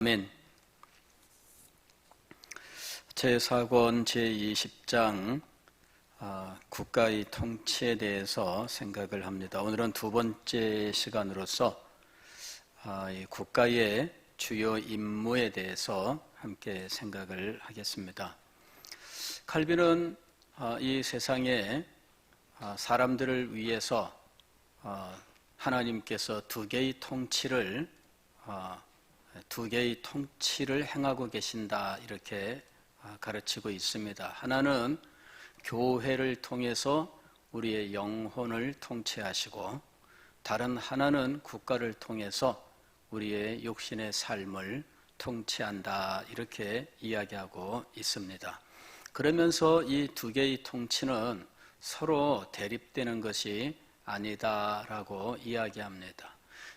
아멘. 제4권 제20장 국가의 통치에 대해서 생각을 합니다. 오늘은 두 번째 시간으로서 이 국가의 주요 임무에 대해서 함께 생각을 하겠습니다. 칼빈은 이 세상에 사람들을 위해서 하나님께서 두 개의 통치를 행하고 계신다, 이렇게 가르치고 있습니다. 하나는 교회를 통해서 우리의 영혼을 통치하시고, 다른 하나는 국가를 통해서 우리의 육신의 삶을 통치한다, 이렇게 이야기하고 있습니다. 그러면서 이 두 개의 통치는 서로 대립되는 것이 아니다라고 이야기합니다.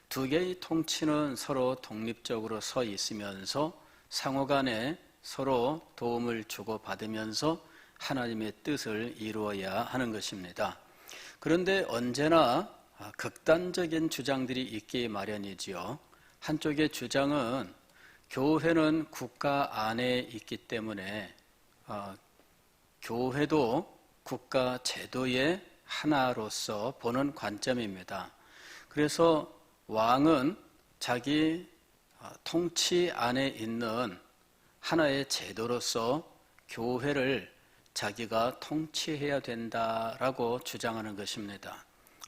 두 개의 통치는 서로 독립적으로 서 있으면서 상호간에 서로 도움을 주고받으면서 하나님의 뜻을 이루어야 하는 것입니다. 그런데 언제나 극단적인 주장들이 있기 마련이지요. 한쪽의 주장은 교회는 국가 안에 있기 때문에 교회도 국가 제도의 하나로서 보는 관점입니다. 그래서 왕은 자기 통치 안에 있는 하나의 제도로서 교회를 자기가 통치해야 된다라고 주장하는 것입니다.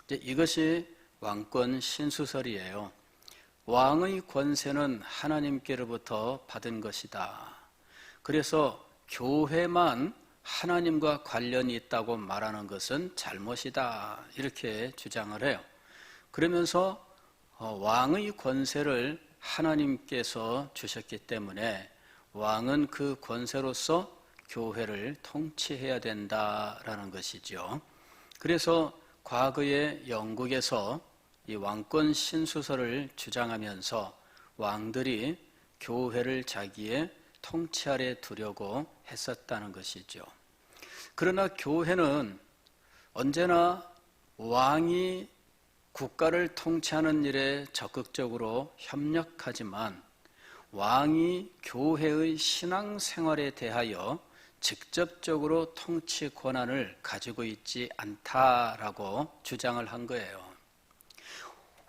이것이 왕권 신수설이에요. 왕의 권세는 하나님께로부터 받은 것이다. 그래서 교회만 하나님과 관련이 있다고 말하는 것은 잘못이다, 이렇게 주장을 해요. 그러면서 왕의 권세를 하나님께서 주셨기 때문에 왕은 그 권세로서 교회를 통치해야 된다라는 것이죠. 그래서 과거의 영국에서 이 왕권 신수설을 주장하면서 왕들이 교회를 자기의 통치 아래 두려고 했었다는 것이죠. 그러나 교회는 언제나 왕이 국가를 통치하는 일에 적극적으로 협력하지만 왕이 교회의 신앙생활에 대하여 직접적으로 통치 권한을 가지고 있지 않다라고 주장을 한 거예요.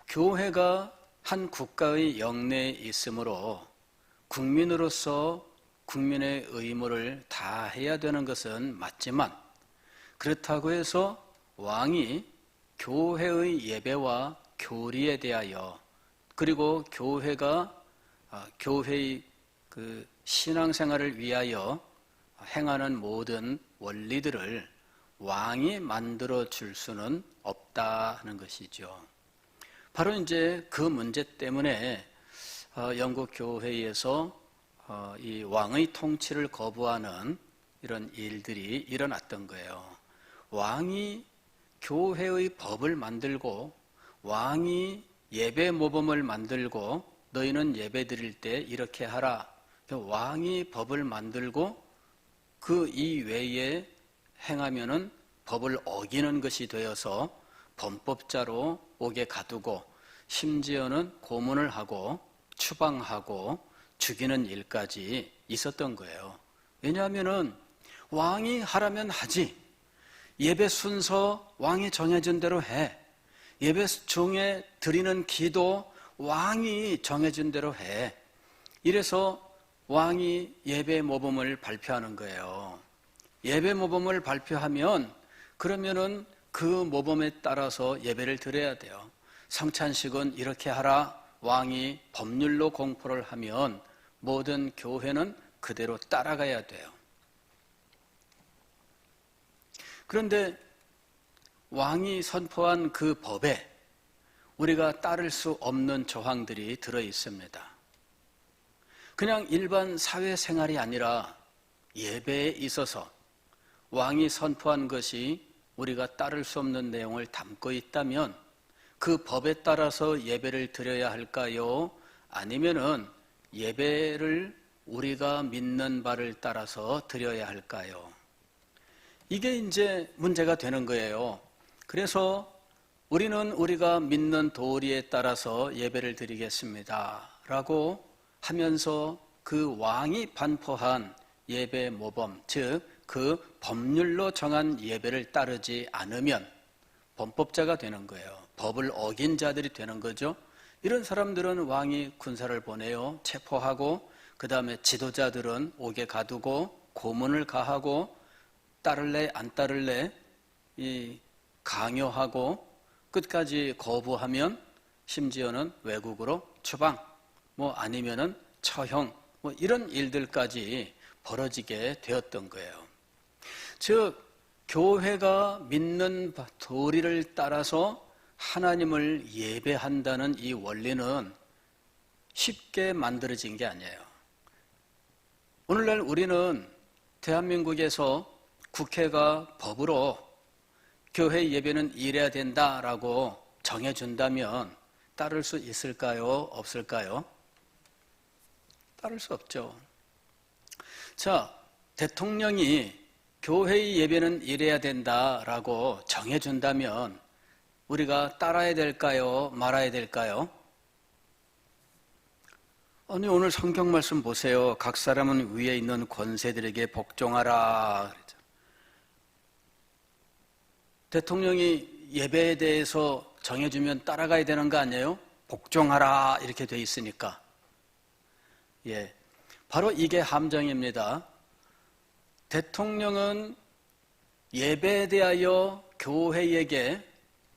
교회가 한 국가의 영내에 있으므로 국민으로서 국민의 의무를 다해야 되는 것은 맞지만, 그렇다고 해서 왕이 교회의 예배와 교리에 대하여, 그리고 교회가 교회의 그 신앙생활을 위하여 행하는 모든 원리들을 왕이 만들어 줄 수는 없다는 것이죠. 바로 이제 그 문제 때문에 영국 교회에서 이 왕의 통치를 거부하는 이런 일들이 일어났던 거예요. 왕이 교회의 법을 만들고, 왕이 예배 모범을 만들고, 너희는 예배 드릴 때 이렇게 하라. 왕이 법을 만들고 그 이외에 행하면은 법을 어기는 것이 되어서 범법자로 옥에 가두고, 심지어는 고문을 하고 추방하고 죽이는 일까지 있었던 거예요. 왜냐하면은 왕이 하라면 하지, 예배 순서 왕이 정해준 대로 해, 예배 중에 드리는 기도 왕이 정해준 대로 해, 이래서 왕이 예배 모범을 발표하는 거예요. 예배 모범을 발표하면 그러면은 그 모범에 따라서 예배를 드려야 돼요. 성찬식은 이렇게 하라, 왕이 법률로 공포를 하면 모든 교회는 그대로 따라가야 돼요. 그런데 왕이 선포한 그 법에 우리가 따를 수 없는 조항들이 들어 있습니다. 그냥 일반 사회생활이 아니라 예배에 있어서 왕이 선포한 것이 우리가 따를 수 없는 내용을 담고 있다면 그 법에 따라서 예배를 드려야 할까요? 아니면은 예배를 우리가 믿는 바를 따라서 드려야 할까요? 이게 이제 문제가 되는 거예요. 그래서 우리는 우리가 믿는 도리에 따라서 예배를 드리겠습니다 라고 하면서 그 왕이 반포한 예배 모범, 즉 그 법률로 정한 예배를 따르지 않으면 범법자가 되는 거예요. 법을 어긴 자들이 되는 거죠. 이런 사람들은 왕이 군사를 보내요. 체포하고 그 다음에 지도자들은 옥에 가두고 고문을 가하고 따를래 안 따를래 강요하고 끝까지 거부하면 심지어는 외국으로 추방, 아니면은 처형, 이런 일들까지 벌어지게 되었던 거예요. 즉 교회가 믿는 도리를 따라서 하나님을 예배한다는 이 원리는 쉽게 만들어진 게 아니에요. 오늘날 우리는 대한민국에서 국회가 법으로 교회 예배는 이래야 된다라고 정해준다면 따를 수 있을까요? 없을까요? 따를 수 없죠. 자, 대통령이 교회의 예배는 이래야 된다라고 정해준다면 우리가 따라야 될까요? 말아야 될까요? 아니, 오늘 성경 말씀 보세요. 각 사람은 위에 있는 권세들에게 복종하라. 대통령이 예배에 대해서 정해주면 따라가야 되는 거 아니에요? 복종하라 이렇게 돼 있으니까. 예, 바로 이게 함정입니다. 대통령은 예배에 대하여 교회에게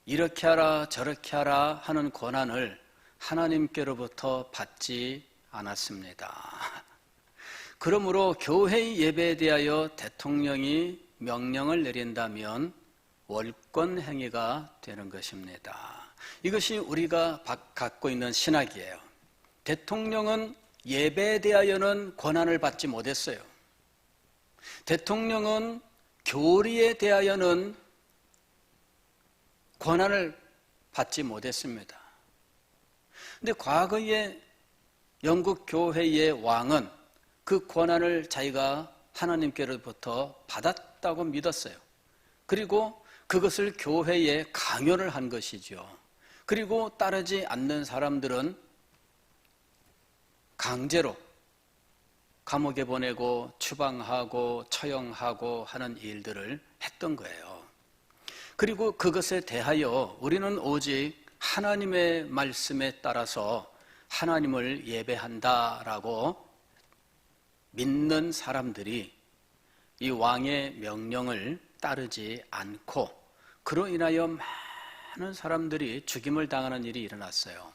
이렇게 하라 저렇게 하라 하는 권한을 하나님께로부터 받지 않았습니다. 그러므로 교회의 예배에 대하여 대통령이 명령을 내린다면 월권 행위가 되는 것입니다. 이것이 우리가 갖고 있는 신학이에요. 대통령은 예배에 대하여는 권한을 받지 못했어요. 대통령은 교리에 대하여는 권한을 받지 못했습니다. 그런데 과거에 영국 교회의 왕은 그 권한을 자기가 하나님께로부터 받았다고 믿었어요. 그리고 그것을 교회에 강요를 한 것이죠. 그리고 따르지 않는 사람들은 강제로 감옥에 보내고 추방하고 처형하고 하는 일들을 했던 거예요. 그리고 그것에 대하여 우리는 오직 하나님의 말씀에 따라서 하나님을 예배한다라고 믿는 사람들이 이 왕의 명령을 따르지 않고 그로 인하여 많은 사람들이 죽임을 당하는 일이 일어났어요.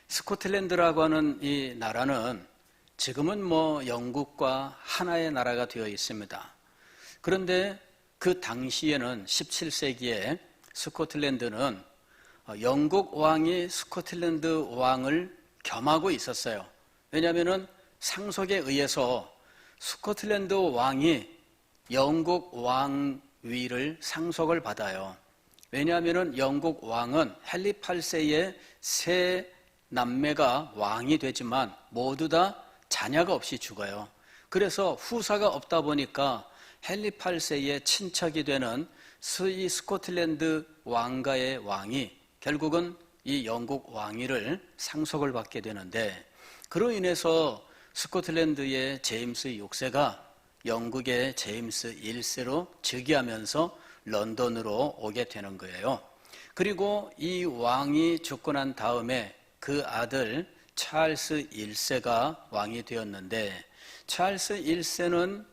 스코틀랜드라고 하는 이 나라는 지금은 영국과 하나의 나라가 되어 있습니다. 그런데 그 당시에는 17세기에 스코틀랜드는 영국 왕이 스코틀랜드 왕을 겸하고 있었어요. 왜냐하면 상속에 의해서 스코틀랜드 왕이 영국 왕위를 상속을 받아요. 왜냐하면 영국 왕은 헨리 8세의 세 남매가 왕이 되지만 모두 다 자녀가 없이 죽어요. 그래서 후사가 없다 보니까 헨리 8세의 친척이 되는 이 스코틀랜드 왕가의 왕이 결국은 이 영국 왕위를 상속을 받게 되는데 그로 인해서 스코틀랜드의 제임스 6세가 영국의 제임스 1세로 즉위하면서 런던으로 오게 되는 거예요. 그리고 이 왕이 죽고 난 다음에 그 아들 찰스 1세가 왕이 되었는데 찰스 1세는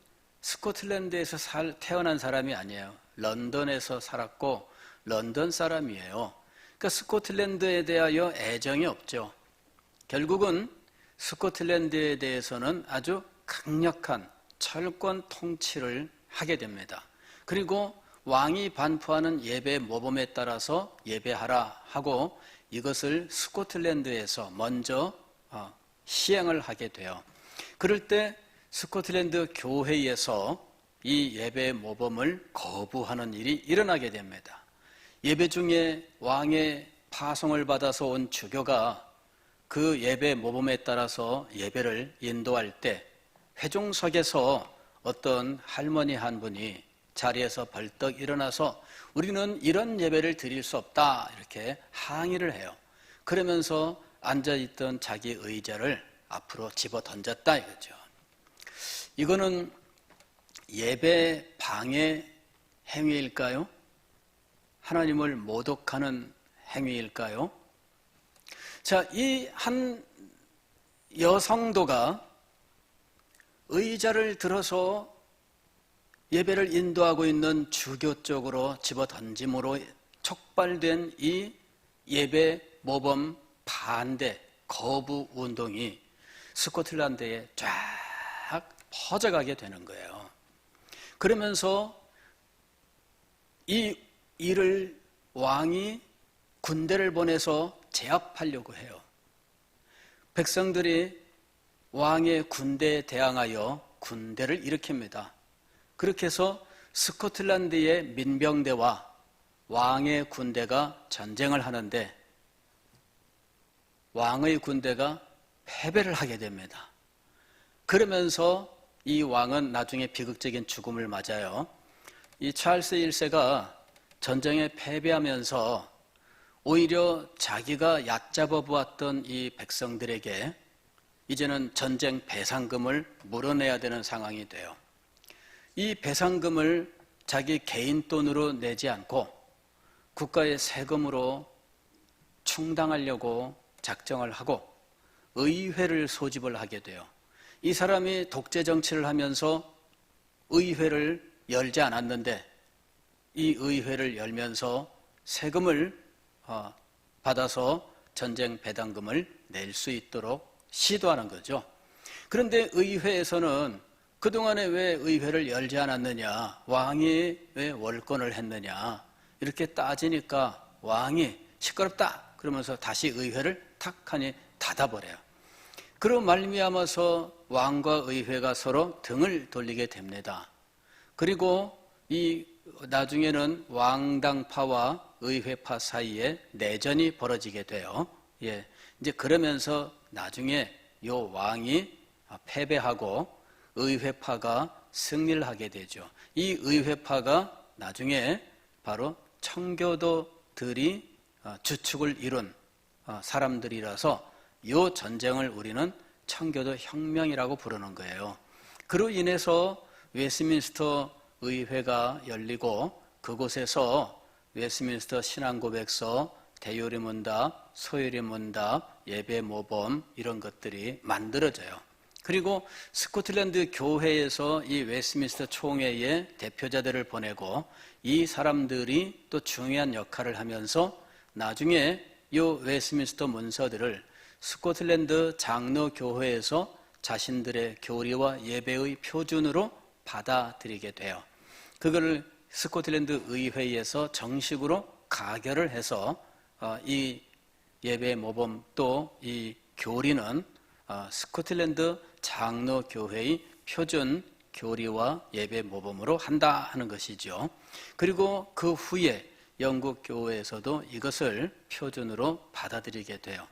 스코틀랜드에서 태어난 사람이 아니에요. 런던에서 살았고 런던 사람이에요. 그러니까 스코틀랜드에 대하여 애정이 없죠. 결국은 스코틀랜드에 대해서는 아주 강력한 철권 통치를 하게 됩니다. 그리고 왕이 반포하는 예배 모범에 따라서 예배하라 하고 이것을 스코틀랜드에서 먼저 시행을 하게 돼요. 그럴 때 스코틀랜드 교회에서 이 예배 모범을 거부하는 일이 일어나게 됩니다. 예배 중에 왕의 파송을 받아서 온 주교가 그 예배 모범에 따라서 예배를 인도할 때 회중석에서 어떤 할머니 한 분이 자리에서 벌떡 일어나서 우리는 이런 예배를 드릴 수 없다 이렇게 항의를 해요. 그러면서 앉아있던 자기 의자를 앞으로 집어 던졌다 이거죠. 이거는 예배 방해 행위일까요? 하나님을 모독하는 행위일까요? 자, 이 한 여성도가 의자를 들어서 예배를 인도하고 있는 주교 쪽으로 집어 던짐으로 촉발된 이 예배 모범 반대 거부 운동이 스코틀랜드에 쫙 퍼져가게 되는 거예요. 그러면서 이 일을 왕이 군대를 보내서 제압하려고 해요. 백성들이 왕의 군대에 대항하여 군대를 일으킵니다. 그렇게 해서 스코틀랜드의 민병대와 왕의 군대가 전쟁을 하는데 왕의 군대가 패배를 하게 됩니다. 그러면서 이 왕은 나중에 비극적인 죽음을 맞아요. 이 찰스 1세가 전쟁에 패배하면서 오히려 자기가 얕잡아 보았던 이 백성들에게 이제는 전쟁 배상금을 물어내야 되는 상황이 돼요. 이 배상금을 자기 개인 돈으로 내지 않고 국가의 세금으로 충당하려고 작정을 하고 의회를 소집을 하게 돼요. 이 사람이 독재 정치를 하면서 의회를 열지 않았는데 이 의회를 열면서 세금을 받아서 전쟁 배당금을 낼 수 있도록 시도하는 거죠. 그런데 의회에서는 그동안에 왜 의회를 열지 않았느냐, 왕이 왜 월권을 했느냐 이렇게 따지니까 왕이 시끄럽다 그러면서 다시 의회를 탁하니 닫아버려요. 그로 말미암아서 왕과 의회가 서로 등을 돌리게 됩니다. 그리고 이 나중에는 왕당파와 의회파 사이에 내전이 벌어지게 돼요. 예, 이제 그러면서 나중에 요 왕이 패배하고 의회파가 승리를 하게 되죠. 이 의회파가 나중에 바로 청교도들이 주축을 이룬 사람들이라서 이 전쟁을 우리는 청교도 혁명이라고 부르는 거예요. 그로 인해서 웨스민스터 의회가 열리고 그곳에서 웨스민스터 신앙고백서, 대요리문답, 소요리문답, 예배모범 이런 것들이 만들어져요. 그리고 스코틀랜드 교회에서 이 웨스민스터 총회의 대표자들을 보내고 이 사람들이 또 중요한 역할을 하면서 나중에 이 웨스민스터 문서들을 스코틀랜드 장로교회에서 자신들의 교리와 예배의 표준으로 받아들이게 돼요. 그거를 스코틀랜드 의회에서 정식으로 가결을 해서 이 예배 모범 또 이 교리는 스코틀랜드 장로교회의 표준 교리와 예배 모범으로 한다 하는 것이죠. 그리고 그 후에 영국 교회에서도 이것을 표준으로 받아들이게 돼요.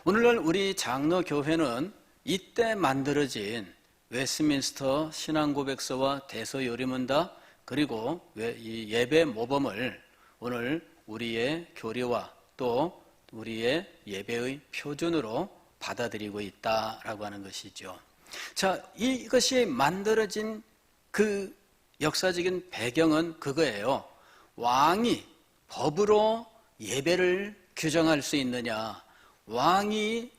오늘날 우리 장로교회는 이때 만들어진 웨스민스터 신앙고백서와 대서요리문답 그리고 이 예배 모범을 오늘 우리의 교리와 또 우리의 예배의 표준으로 받아들이고 있다라고 하는 것이죠. 자, 이것이 만들어진 그 역사적인 배경은 그거예요. 왕이 법으로 예배를 규정할 수 있느냐, 왕이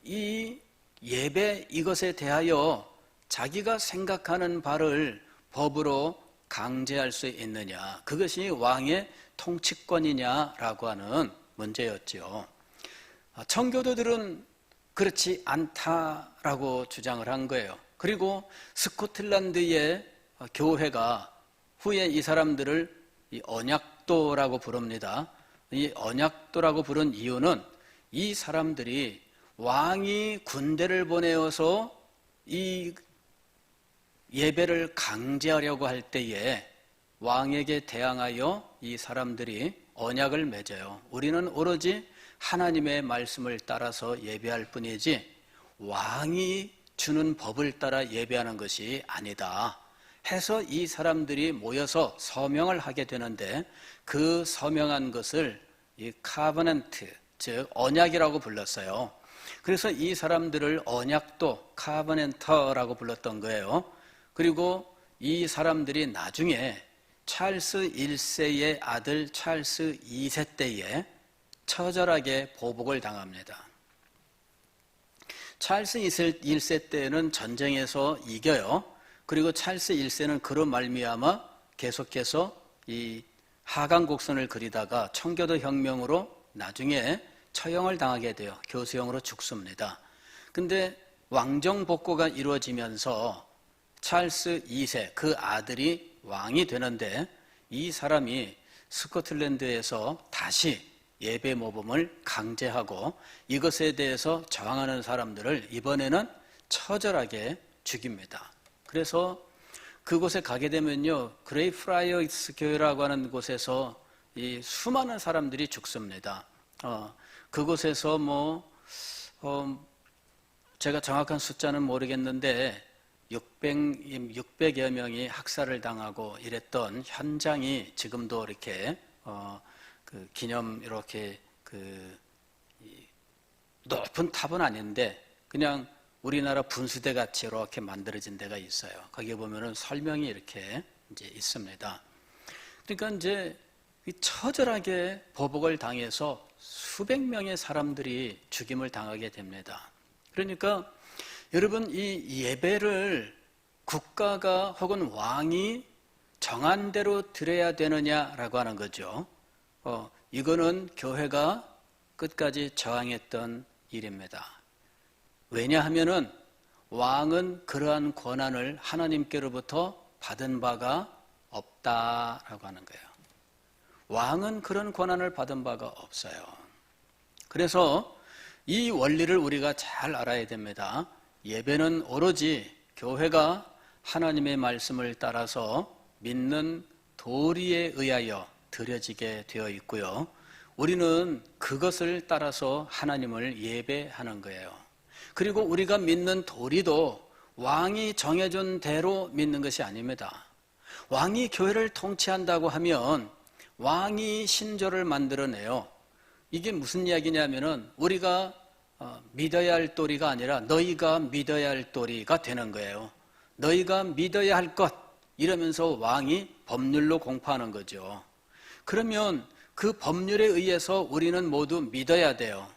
이 예배 이것에 대하여 자기가 생각하는 바를 법으로 강제할 수 있느냐, 그것이 왕의 통치권이냐라고 하는 문제였죠. 청교도들은 그렇지 않다라고 주장을 한 거예요. 그리고 스코틀랜드의 교회가 후에 이 사람들을 이 언약도라고 부릅니다. 이 언약도라고 부른 이유는 이 사람들이 왕이 군대를 보내어서 이 예배를 강제하려고 할 때에 왕에게 대항하여 이 사람들이 언약을 맺어요. 우리는 오로지 하나님의 말씀을 따라서 예배할 뿐이지 왕이 주는 법을 따라 예배하는 것이 아니다 해서 이 사람들이 모여서 서명을 하게 되는데 그 서명한 것을 이 카버넌트, 즉 언약이라고 불렀어요. 그래서 이 사람들을 언약도 카버넨터라고 불렀던 거예요. 그리고 이 사람들이 나중에 찰스 1세의 아들 찰스 2세 때에 처절하게 보복을 당합니다. 찰스 1세 때는 전쟁에서 이겨요. 그리고 찰스 1세는 그로 말미암아 계속해서 이 하강 곡선을 그리다가 청교도 혁명으로 나중에 처형을 당하게 돼요. 교수형으로 죽습니다. 근데 왕정 복고가 이루어지면서 찰스 2세 그 아들이 왕이 되는데 이 사람이 스코틀랜드에서 다시 예배 모범을 강제하고 이것에 대해서 저항하는 사람들을 이번에는 처절하게 죽입니다. 그래서 그곳에 가게 되면요, 그레이프라이어스 교회라고 하는 곳에서 이 수많은 사람들이 죽습니다. 그곳에서 제가 정확한 숫자는 모르겠는데 600여 명이 학살을 당하고 이랬던 현장이 지금도 이렇게 그 기념 이렇게 높은 탑은 아닌데 그냥 우리나라 분수대 같이 이렇게 만들어진 데가 있어요. 거기에 보면은 설명이 이렇게 이제 있습니다. 그러니까 이제 처절하게 보복을 당해서 수백 명의 사람들이 죽임을 당하게 됩니다. 그러니까 여러분 이 예배를 국가가 혹은 왕이 정한 대로 드려야 되느냐라고 하는 거죠. 이거는 교회가 끝까지 저항했던 일입니다. 왜냐하면은 왕은 그러한 권한을 하나님께로부터 받은 바가 없다라고 하는 거예요. 왕은 그런 권한을 받은 바가 없어요. 그래서 이 원리를 우리가 잘 알아야 됩니다. 예배는 오로지 교회가 하나님의 말씀을 따라서 믿는 도리에 의하여 드려지게 되어 있고요. 우리는 그것을 따라서 하나님을 예배하는 거예요. 그리고 우리가 믿는 도리도 왕이 정해준 대로 믿는 것이 아닙니다. 왕이 교회를 통치한다고 하면 왕이 신조를 만들어내요. 이게 무슨 이야기냐면은 우리가 믿어야 할 도리가 아니라 너희가 믿어야 할 도리가 되는 거예요. 너희가 믿어야 할 것 이러면서 왕이 법률로 공포하는 거죠. 그러면 그 법률에 의해서 우리는 모두 믿어야 돼요.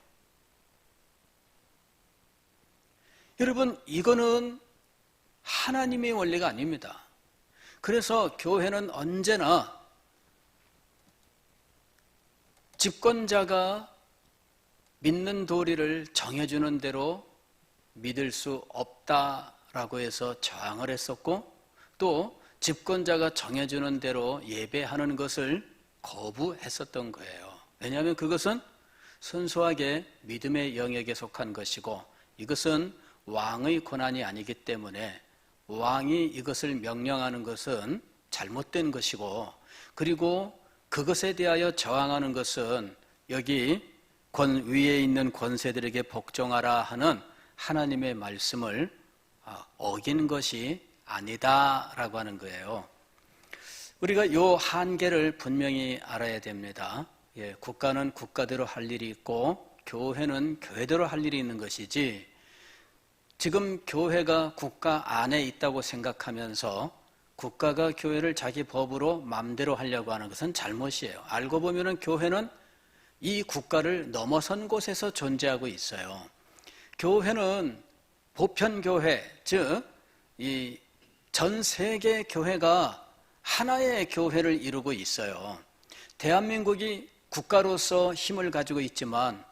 여러분, 이거는 하나님의 원리가 아닙니다. 그래서 교회는 언제나 집권자가 믿는 도리를 정해주는 대로 믿을 수 없다라고 해서 저항을 했었고, 또 집권자가 정해주는 대로 예배하는 것을 거부했었던 거예요. 왜냐하면 그것은 순수하게 믿음의 영역에 속한 것이고 이것은 왕의 권한이 아니기 때문에 왕이 이것을 명령하는 것은 잘못된 것이고, 그리고 그것에 대하여 저항하는 것은 여기 위에 있는 권세들에게 복종하라 하는 하나님의 말씀을 어긴 것이 아니다라고 하는 거예요. 우리가 이 한계를 분명히 알아야 됩니다. 국가는 국가대로 할 일이 있고 교회는 교회대로 할 일이 있는 것이지, 지금 교회가 국가 안에 있다고 생각하면서 국가가 교회를 자기 법으로 마음대로 하려고 하는 것은 잘못이에요. 알고 보면은 교회는 이 국가를 넘어선 곳에서 존재하고 있어요. 교회는 보편교회, 즉 이 전 세계 교회가 하나의 교회를 이루고 있어요. 대한민국이 국가로서 힘을 가지고 있지만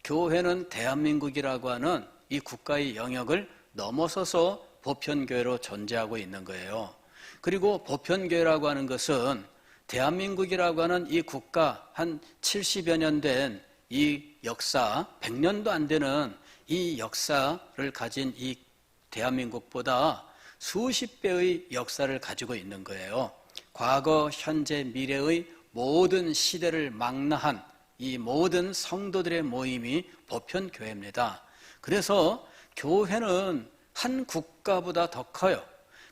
교회는 대한민국이라고 하는 이 국가의 영역을 넘어서서 보편교회로 존재하고 있는 거예요. 그리고 보편교회라고 하는 것은 대한민국이라고 하는 이 국가 한 70여 년 된 이 역사, 100년도 안 되는 이 역사를 가진 이 대한민국보다 수십 배의 역사를 가지고 있는 거예요. 과거, 현재, 미래의 모든 시대를 망라한 이 모든 성도들의 모임이 보편교회입니다. 그래서 교회는 한 국가보다 더 커요.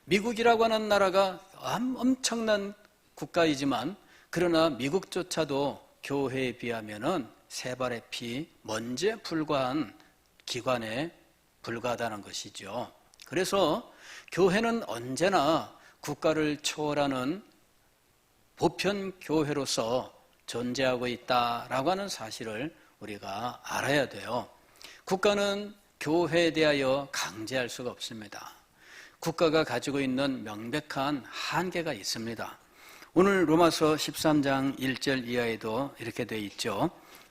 미국이라고 하는 나라가 엄청난 국가이지만 그러나 미국조차도 교회에 비하면은 세 발의 피, 먼지에 불과한 기관에 불과하다는 것이죠. 그래서 교회는 언제나 국가를 초월하는 보편 교회로서 존재하고 있다라고 하는 사실을 우리가 알아야 돼요. 국가는 교회에 대하여 강제할 수가 없습니다. 국가가 가지고 있는 명백한 한계가 있습니다. 오늘 로마서 13장 1절 이하에도 이렇게 되어 있죠.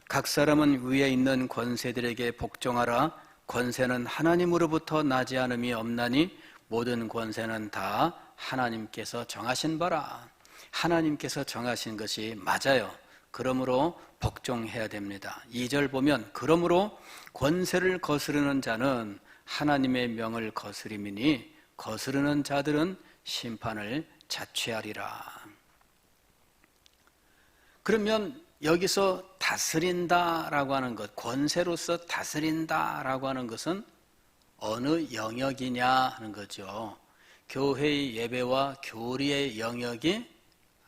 각 사람은 위에 있는 권세들에게 복종하라. 권세는 하나님으로부터 나지 않음이 없나니 모든 권세는 다 하나님께서 정하신 바라. 하나님께서 정하신 것이 맞아요. 그러므로 복종해야 됩니다. 2절 보면 그러므로 권세를 거스르는 자는 하나님의 명을 거스림이니 거스르는 자들은 심판을 자취하리라. 그러면 여기서 다스린다라고 하는 것, 권세로서 다스린다라고 하는 것은 어느 영역이냐 하는 거죠. 교회의 예배와 교리의 영역이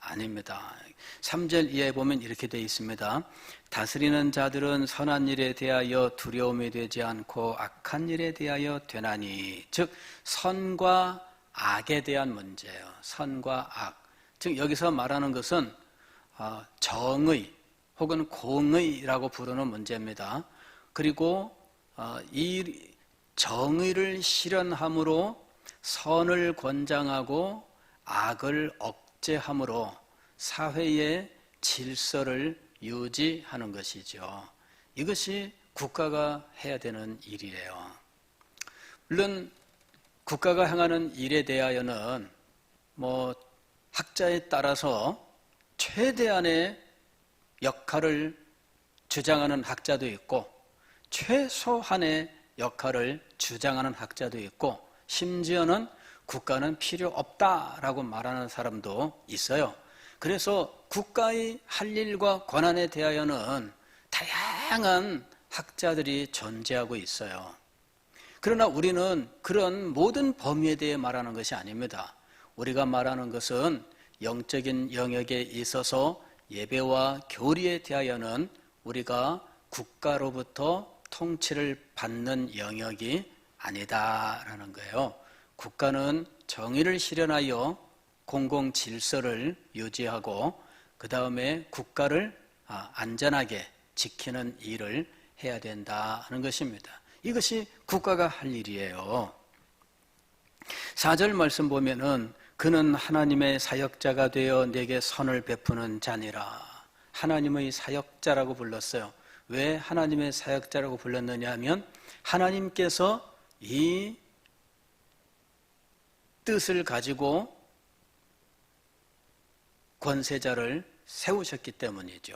아닙니다. 3절 이하에 보면 이렇게 되어 있습니다. 다스리는 자들은 선한 일에 대하여 두려움이 되지 않고 악한 일에 대하여 되나니, 즉 선과 악에 대한 문제예요. 선과 악. 즉 여기서 말하는 것은 정의 혹은 공의라고 부르는 문제입니다. 그리고 이 정의를 실현함으로 선을 권장하고 악을 억제함으로 사회의 질서를 유지하는 것이죠. 이것이 국가가 해야 되는 일이에요. 물론 국가가 행하는 일에 대하여는 학자에 따라서 최대한의 역할을 주장하는 학자도 있고 최소한의 역할을 주장하는 학자도 있고 심지어는 국가는 필요 없다라고 말하는 사람도 있어요. 그래서 국가의 할 일과 권한에 대하여는 다양한 학자들이 존재하고 있어요. 그러나 우리는 그런 모든 범위에 대해 말하는 것이 아닙니다. 우리가 말하는 것은 영적인 영역에 있어서 예배와 교리에 대하여는 우리가 국가로부터 통치를 받는 영역이 아니다라는 거예요. 국가는 정의를 실현하여 공공 질서를 유지하고 그 다음에 국가를 안전하게 지키는 일을 해야 된다는 것입니다. 이것이 국가가 할 일이에요. 4절 말씀 보면은 그는 하나님의 사역자가 되어 내게 선을 베푸는 자니라. 하나님의 사역자라고 불렀어요. 왜 하나님의 사역자라고 불렀느냐 하면 하나님께서 이 뜻을 가지고 권세자를 세우셨기 때문이죠.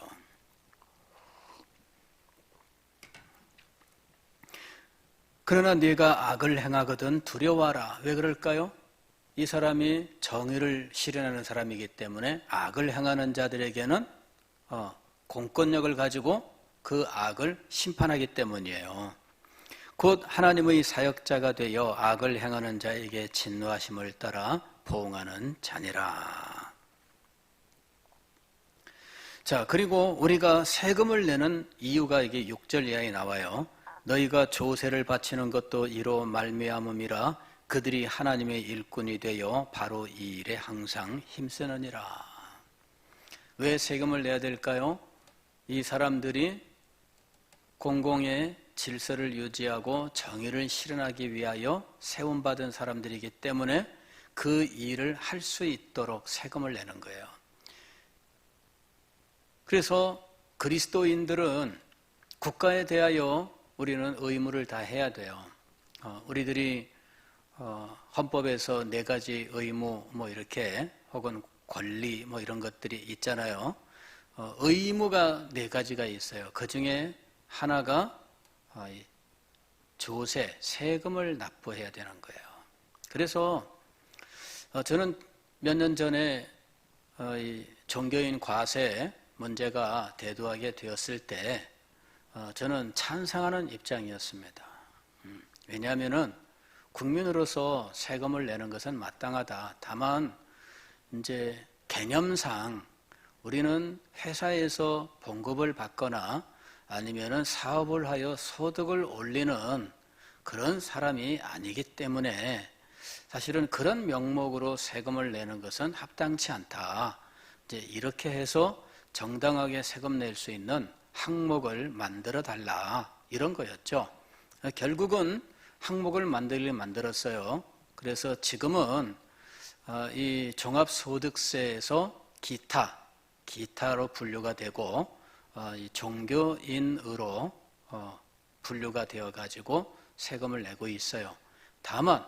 그러나 네가 악을 행하거든 두려워하라. 왜 그럴까요? 이 사람이 정의를 실현하는 사람이기 때문에 악을 행하는 자들에게는 공권력을 가지고 그 악을 심판하기 때문이에요. 곧 하나님의 사역자가 되어 악을 행하는 자에게 진노하심을 따라 보응하는 자니라. 자, 그리고 우리가 세금을 내는 이유가 이게 6절 이하에 나와요. 너희가 조세를 바치는 것도 이로 말미암음이라. 그들이 하나님의 일꾼이 되어 바로 이 일에 항상 힘쓰느니라. 왜 세금을 내야 될까요? 이 사람들이 공공의 질서를 유지하고 정의를 실현하기 위하여 세움받은 사람들이기 때문에 그 일을 할 수 있도록 세금을 내는 거예요. 그래서 그리스도인들은 국가에 대하여 우리는 의무를 다 해야 돼요. 우리들이 헌법에서 4가지 의무 이렇게 혹은 권리 이런 것들이 있잖아요. 의무가 4가지가 있어요. 그 중에 하나가 조세, 세금을 납부해야 되는 거예요. 그래서 저는 몇 년 전에 종교인 과세 문제가 대두하게 되었을 때 저는 찬성하는 입장이었습니다. 왜냐하면은 국민으로서 세금을 내는 것은 마땅하다. 다만 이제 개념상 우리는 회사에서 봉급을 받거나 아니면은 사업을 하여 소득을 올리는 그런 사람이 아니기 때문에 사실은 그런 명목으로 세금을 내는 것은 합당치 않다. 이제 이렇게 해서 정당하게 세금 낼 수 있는 항목을 만들어 달라. 이런 거였죠. 결국은 항목을 만들었어요. 그래서 지금은 이 종합소득세에서 기타로 분류가 되고 이 종교인으로 분류가 되어 가지고 세금을 내고 있어요. 다만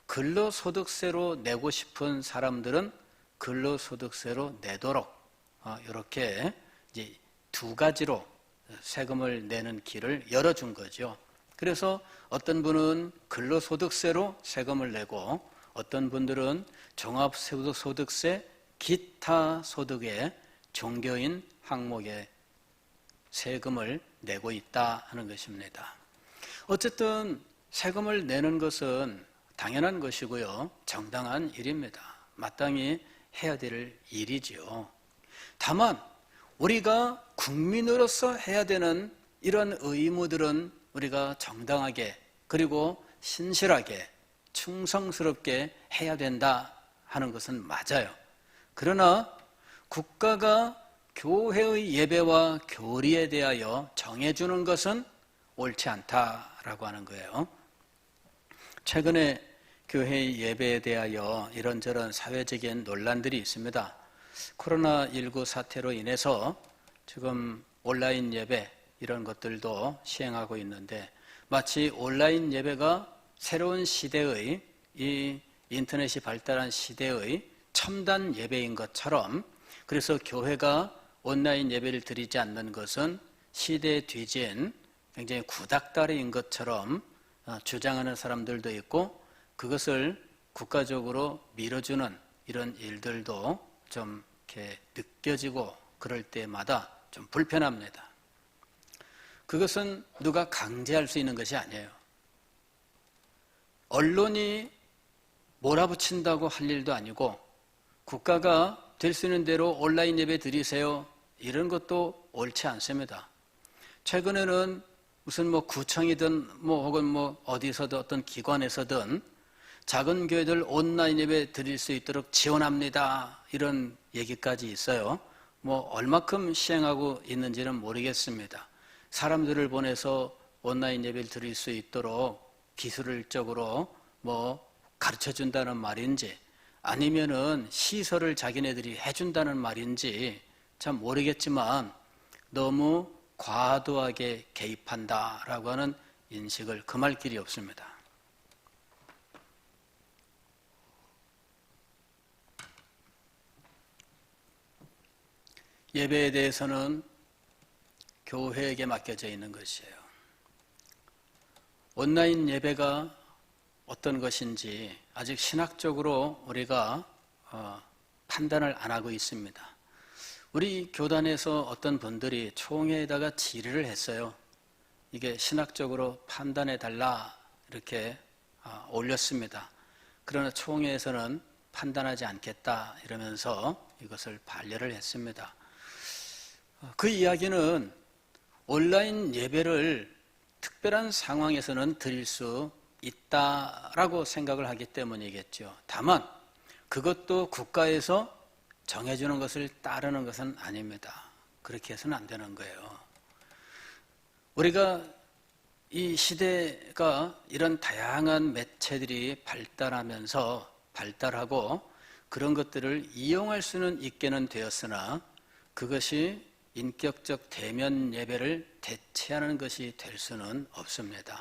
근로소득세로 내고 싶은 사람들은 근로소득세로 내도록 이렇게 이제 두 가지로 세금을 내는 길을 열어준 거죠. 그래서 어떤 분은 근로소득세로 세금을 내고 어떤 분들은 종합소득세 기타 소득의 종교인 항목에 세금을 내고 있다 하는 것입니다. 어쨌든 세금을 내는 것은 당연한 것이고요. 정당한 일입니다. 마땅히 해야 될 일이지요. 다만 우리가 국민으로서 해야 되는 이런 의무들은 우리가 정당하게 그리고 신실하게 충성스럽게 해야 된다 하는 것은 맞아요. 그러나 국가가 교회의 예배와 교리에 대하여 정해주는 것은 옳지 않다라고 하는 거예요. 최근에 교회의 예배에 대하여 이런저런 사회적인 논란들이 있습니다. 코로나19 사태로 인해서 지금 온라인 예배 이런 것들도 시행하고 있는데 마치 온라인 예배가 새로운 시대의 이 인터넷이 발달한 시대의 첨단 예배인 것처럼 그래서 교회가 온라인 예배를 드리지 않는 것은 시대에 뒤진 굉장히 구닥다리인 것처럼 주장하는 사람들도 있고 그것을 국가적으로 밀어주는 이런 일들도 좀 이렇게 느껴지고 그럴 때마다 좀 불편합니다. 그것은 누가 강제할 수 있는 것이 아니에요. 언론이 몰아붙인다고 할 일도 아니고 국가가 될 수 있는 대로 온라인 예배 드리세요. 이런 것도 옳지 않습니다. 최근에는 무슨 구청이든 혹은 어디서든 어떤 기관에서든 작은 교회들 온라인 예배 드릴 수 있도록 지원합니다. 이런 얘기까지 있어요. 얼마큼 시행하고 있는지는 모르겠습니다. 사람들을 보내서 온라인 예배를 드릴 수 있도록 기술적으로 가르쳐 준다는 말인지 아니면은 시설을 자기네들이 해준다는 말인지 참 모르겠지만 너무 과도하게 개입한다라고 하는 인식을 금할 길이 없습니다. 예배에 대해서는 교회에게 맡겨져 있는 것이에요. 온라인 예배가 어떤 것인지 아직 신학적으로 우리가 판단을 안 하고 있습니다. 우리 교단에서 어떤 분들이 총회에다가 질의를 했어요. 이게 신학적으로 판단해 달라 이렇게 올렸습니다. 그러나 총회에서는 판단하지 않겠다 이러면서 이것을 반려를 했습니다. 그 이야기는 온라인 예배를 특별한 상황에서는 드릴 수 있다라고 생각을 하기 때문이겠죠. 다만 그것도 국가에서 정해주는 것을 따르는 것은 아닙니다. 그렇게 해서는 안 되는 거예요. 우리가 이 시대가 이런 다양한 매체들이 발달하고 그런 것들을 이용할 수는 있게는 되었으나 그것이 인격적 대면 예배를 대체하는 것이 될 수는 없습니다.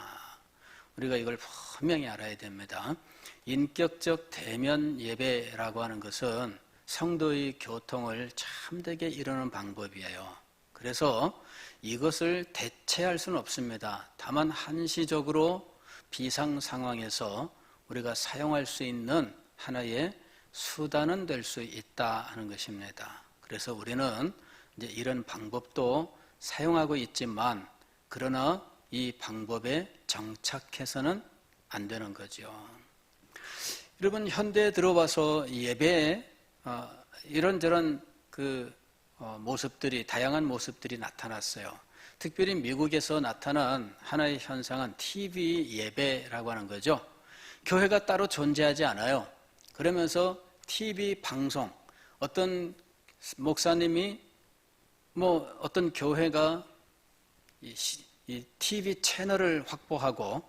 우리가 이걸 분명히 알아야 됩니다. 인격적 대면 예배라고 하는 것은 성도의 교통을 참되게 이루는 방법이에요. 그래서 이것을 대체할 수는 없습니다. 다만 한시적으로 비상 상황에서 우리가 사용할 수 있는 하나의 수단은 될 수 있다 하는 것입니다. 그래서 우리는 이제 이런 방법도 사용하고 있지만 그러나 이 방법에 정착해서는 안 되는 거죠. 여러분 현대에 들어와서 예배에 이런저런 모습들이 다양한 모습들이 나타났어요. 특별히 미국에서 나타난 하나의 현상은 TV 예배라고 하는 거죠. 교회가 따로 존재하지 않아요. 그러면서 TV 방송, 어떤 목사님이 어떤 교회가 이 TV 채널을 확보하고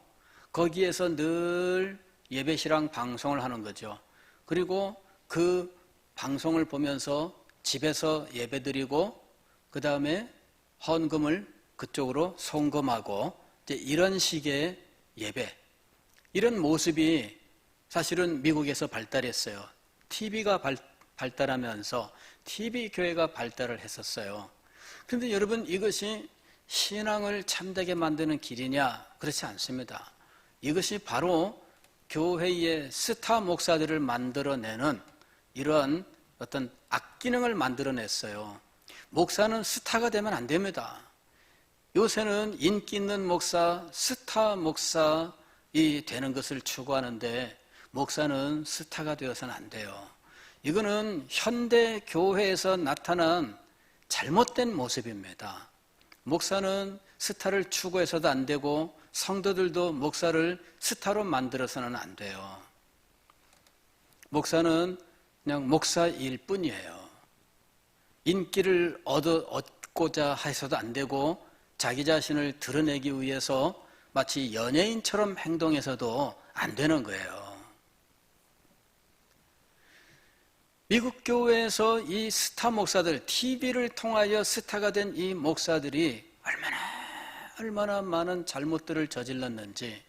거기에서 늘 예배시랑 방송을 하는 거죠. 그리고 그 방송을 보면서 집에서 예배드리고 그 다음에 헌금을 그쪽으로 송금하고 이제 이런 식의 예배, 이런 모습이 사실은 미국에서 발달했어요. TV가 발달하면서 TV 교회가 발달을 했었어요. 그런데 여러분, 이것이 신앙을 참되게 만드는 길이냐? 그렇지 않습니다. 이것이 바로 교회의 스타 목사들을 만들어내는 이런 어떤 악기능을 만들어냈어요. 목사는 스타가 되면 안 됩니다. 요새는 인기 있는 목사, 스타 목사이 되는 것을 추구하는데 목사는 스타가 되어서는 안 돼요. 이거는 현대 교회에서 나타난 잘못된 모습입니다. 목사는 스타를 추구해서도 안 되고 성도들도 목사를 스타로 만들어서는 안 돼요. 목사는 그냥 목사일 뿐이에요. 인기를 얻고자 해서도 안 되고 자기 자신을 드러내기 위해서 마치 연예인처럼 행동해서도 안 되는 거예요. 미국 교회에서 이 스타 목사들, TV를 통하여 스타가 된 이 목사들이 얼마나 많은 잘못들을 저질렀는지,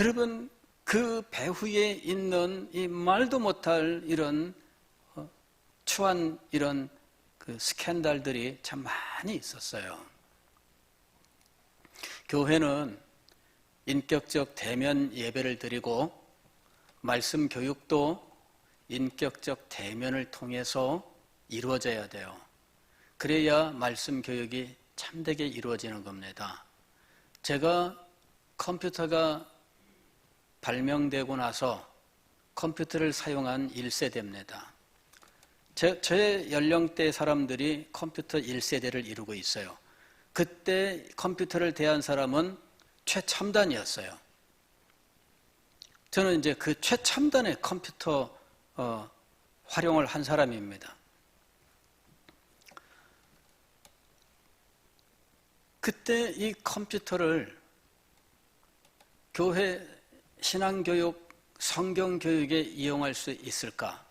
여러분, 그 배후에 있는 이 말도 못할 이런 추한 이런 그 스캔들들이 참 많이 있었어요. 교회는 인격적 대면 예배를 드리고 말씀 교육도 인격적 대면을 통해서 이루어져야 돼요. 그래야 말씀 교육이 참되게 이루어지는 겁니다. 제가 컴퓨터가 발명되고 나서 컴퓨터를 사용한 1세대입니다. 저의 연령대 사람들이 컴퓨터 1세대를 이루고 있어요. 그때 컴퓨터를 대한 사람은 최첨단이었어요. 저는 이제 그 최첨단의 컴퓨터 활용을 한 사람입니다. 그때 이 컴퓨터를 교회 신앙교육, 성경교육에 이용할 수 있을까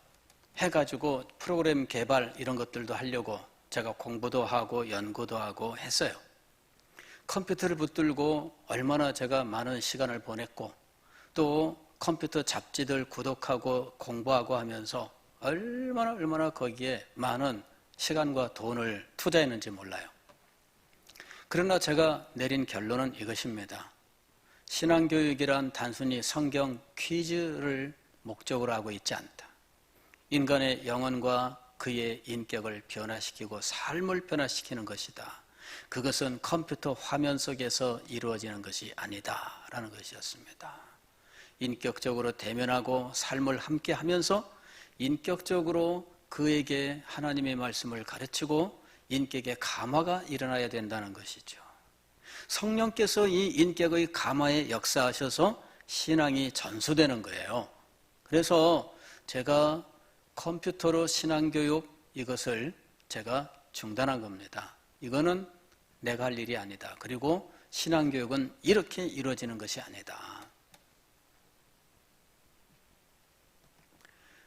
해가지고 프로그램 개발 이런 것들도 하려고 제가 공부도 하고 연구도 하고 했어요. 컴퓨터를 붙들고 얼마나 제가 많은 시간을 보냈고 또 컴퓨터 잡지들 구독하고 공부하고 하면서 얼마나 거기에 많은 시간과 돈을 투자했는지 몰라요. 그러나 제가 내린 결론은 이것입니다. 신앙교육이란 단순히 성경 퀴즈를 목적으로 하고 있지 않다. 인간의 영혼과 그의 인격을 변화시키고 삶을 변화시키는 것이다. 그것은 컴퓨터 화면 속에서 이루어지는 것이 아니다라는 것이었습니다. 인격적으로 대면하고 삶을 함께 하면서 인격적으로 그에게 하나님의 말씀을 가르치고 인격의 감화가 일어나야 된다는 것이죠. 성령께서 이 인격의 감화에 역사하셔서 신앙이 전수되는 거예요. 그래서 제가 컴퓨터로 신앙교육 이것을 제가 중단한 겁니다. 이거는 내가 할 일이 아니다. 그리고 신앙교육은 이렇게 이루어지는 것이 아니다.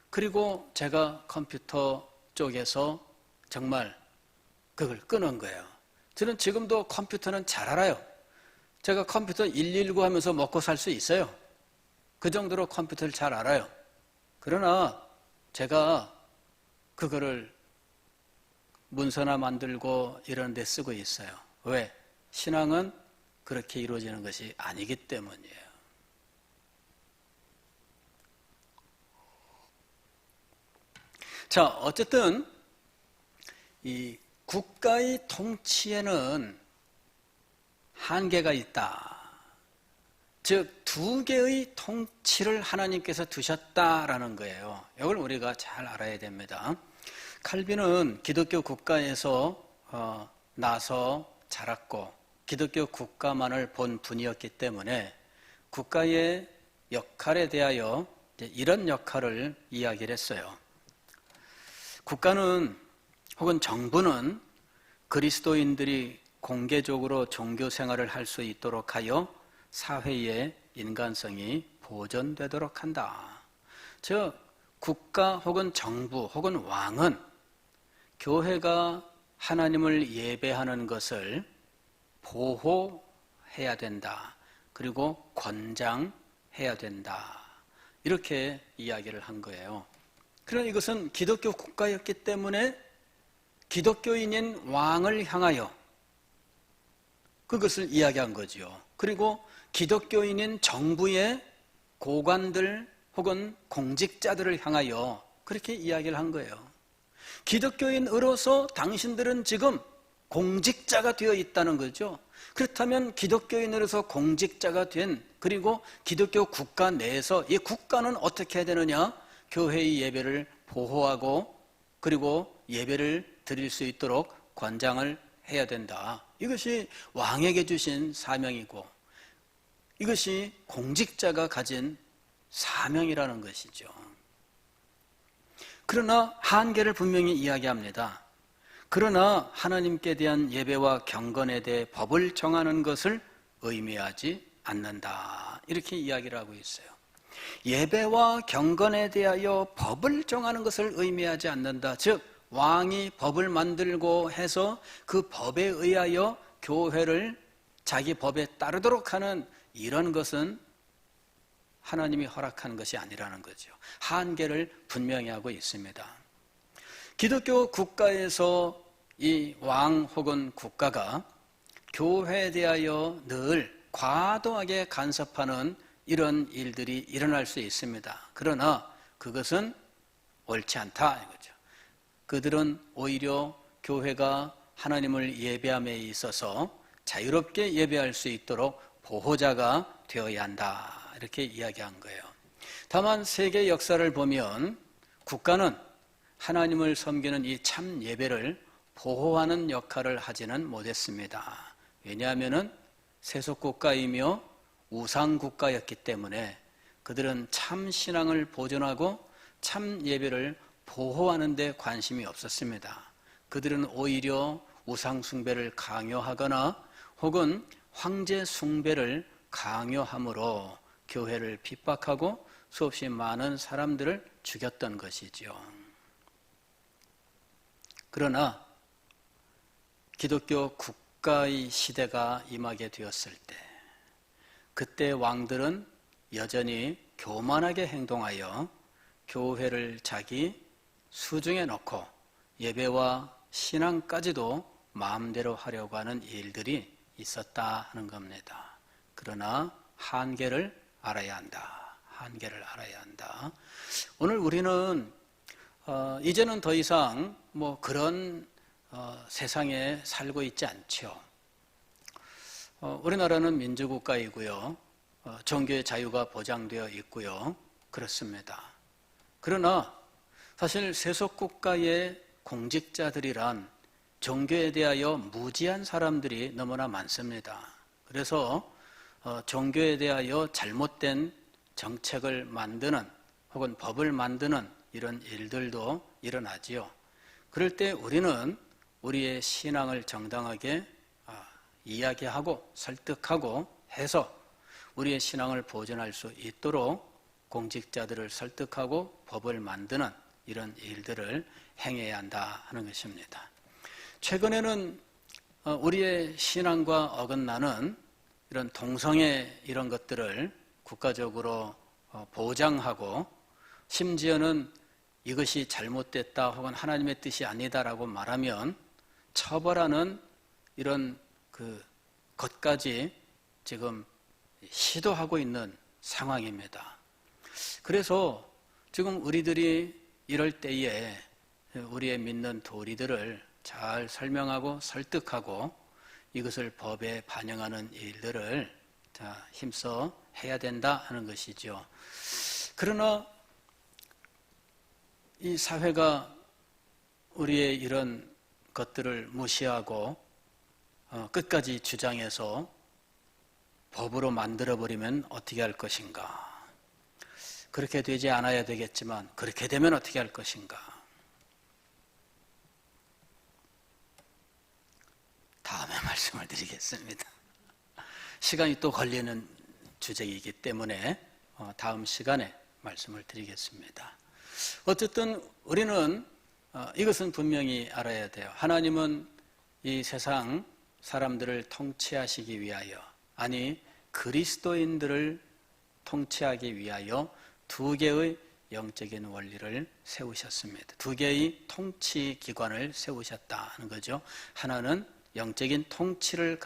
그리고 제가 컴퓨터 쪽에서 정말 그걸 끊은 거예요. 저는 지금도 컴퓨터는 잘 알아요. 제가 컴퓨터 119 하면서 먹고 살 수 있어요. 그 정도로 컴퓨터를 잘 알아요. 그러나 제가 그거를 문서나 만들고 이런 데 쓰고 있어요. 왜? 신앙은 그렇게 이루어지는 것이 아니기 때문이에요. 자, 어쨌든 이 국가의 통치에는 한계가 있다. 즉, 두 개의 통치를 하나님께서 두셨다라는 거예요. 이걸 우리가 잘 알아야 됩니다. 칼빈은 기독교 국가에서 나서 자랐고 기독교 국가만을 본 분이었기 때문에 국가의 역할에 대하여 이런 역할을 이야기를 했어요. 국가는 혹은 정부는 그리스도인들이 공개적으로 종교 생활을 할 수 있도록 하여 사회의 인간성이 보존되도록 한다. 즉 국가 혹은 정부 혹은 왕은 교회가 하나님을 예배하는 것을 보호해야 된다. 그리고 권장해야 된다. 이렇게 이야기를 한 거예요. 그러나 이것은 기독교 국가였기 때문에 기독교인인 왕을 향하여 그것을 이야기한 거죠. 그리고 기독교인인 정부의 고관들 혹은 공직자들을 향하여 그렇게 이야기를 한 거예요. 기독교인으로서 당신들은 지금 공직자가 되어 있다는 거죠. 그렇다면 기독교인으로서 공직자가 된 그리고 기독교 국가 내에서 이 국가는 어떻게 해야 되느냐? 교회의 예배를 보호하고 그리고 예배를 드릴 수 있도록 권장을 해야 된다. 이것이 왕에게 주신 사명이고 이것이 공직자가 가진 사명이라는 것이죠. 그러나 한계를 분명히 이야기합니다. 그러나 하나님께 대한 예배와 경건에 대해 법을 정하는 것을 의미하지 않는다. 이렇게 이야기를 하고 있어요. 예배와 경건에 대하여 법을 정하는 것을 의미하지 않는다. 즉 왕이 법을 만들고 해서 그 법에 의하여 교회를 자기 법에 따르도록 하는 이런 것은 하나님이 허락하는 것이 아니라는 거죠. 한계를 분명히 하고 있습니다. 기독교 국가에서 이 왕 혹은 국가가 교회에 대하여 늘 과도하게 간섭하는 이런 일들이 일어날 수 있습니다. 그러나 그것은 옳지 않다 이거죠. 그들은 오히려 교회가 하나님을 예배함에 있어서 자유롭게 예배할 수 있도록 보호자가 되어야 한다. 이렇게 이야기한 거예요. 다만 세계 역사를 보면 국가는 하나님을 섬기는 이 참 예배를 보호하는 역할을 하지는 못했습니다. 왜냐하면 세속국가이며 우상국가였기 때문에 그들은 참 신앙을 보존하고 참 예배를 보호하는 데 관심이 없었습니다. 그들은 오히려 우상 숭배를 강요하거나 혹은 황제 숭배를 강요함으로 교회를 핍박하고 수없이 많은 사람들을 죽였던 것이죠. 그러나 기독교 국가의 시대가 임하게 되었을 때 그때 왕들은 여전히 교만하게 행동하여 교회를 자기 수중에 넣고 예배와 신앙까지도 마음대로 하려고 하는 일들이 있었다 하는 겁니다. 그러나 한계를 알아야 한다. 한계를 알아야 한다. 오늘 우리는 이제는 더 이상 그런 세상에 살고 있지 않죠. 우리나라는 민주국가이고요. 종교의 자유가 보장되어 있고요. 그렇습니다. 그러나 사실 세속국가의 공직자들이란 종교에 대하여 무지한 사람들이 너무나 많습니다. 그래서 종교에 대하여 잘못된 정책을 만드는 혹은 법을 만드는 이런 일들도 일어나지요. 그럴 때 우리는 우리의 신앙을 정당하게 이야기하고 설득하고 해서 우리의 신앙을 보존할 수 있도록 공직자들을 설득하고 법을 만드는 이런 일들을 행해야 한다 하는 것입니다. 최근에는 우리의 신앙과 어긋나는 이런 동성애 이런 것들을 국가적으로 보장하고 심지어는 이것이 잘못됐다 혹은 하나님의 뜻이 아니다라고 말하면 처벌하는 이런 것까지 지금 시도하고 있는 상황입니다. 그래서 지금 우리들이 이럴 때에 우리의 믿는 도리들을 잘 설명하고 설득하고 이것을 법에 반영하는 일들을 힘써 해야 된다 하는 것이죠. 그러나 이 사회가 우리의 이런 것들을 무시하고 끝까지 주장해서 법으로 만들어버리면 어떻게 할 것인가? 그렇게 되지 않아야 되겠지만 그렇게 되면 어떻게 할 것인가? 다음에 말씀을 드리겠습니다. 시간이 또 걸리는 주제이기 때문에 다음 시간에 말씀을 드리겠습니다. 어쨌든 우리는 이것은 분명히 알아야 돼요. 하나님은 이 세상 사람들을 통치하시기 위하여, 아니 그리스도인들을 통치하기 위하여 두 개의 영적인 원리를 세우셨습니다. 두 개의 통치 기관을 세우셨다는 거죠. 하나는 영적인 통치를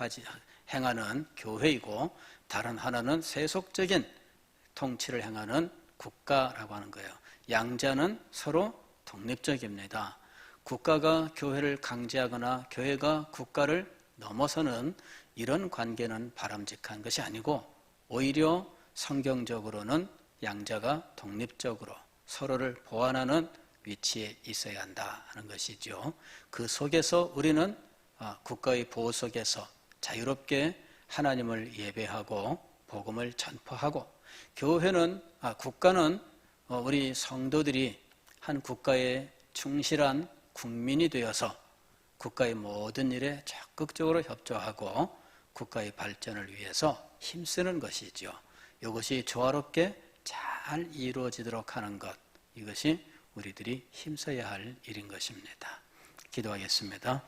행하는 교회이고, 다른 하나는 세속적인 통치를 행하는 국가라고 하는 거예요. 양자는 서로 독립적입니다. 국가가 교회를 강제하거나 교회가 국가를 넘어서는 이런 관계는 바람직한 것이 아니고, 오히려 성경적으로는 양자가 독립적으로 서로를 보완하는 위치에 있어야 한다는 것이죠. 그 속에서 우리는 국가의 보호 속에서 자유롭게 하나님을 예배하고 복음을 전파하고, 교회는 국가는 우리 성도들이 한 국가의 충실한 국민이 되어서 국가의 모든 일에 적극적으로 협조하고 국가의 발전을 위해서 힘쓰는 것이죠. 이것이 조화롭게 잘 이루어지도록 하는 것, 이것이 우리들이 힘써야 할 일인 것입니다. 기도하겠습니다.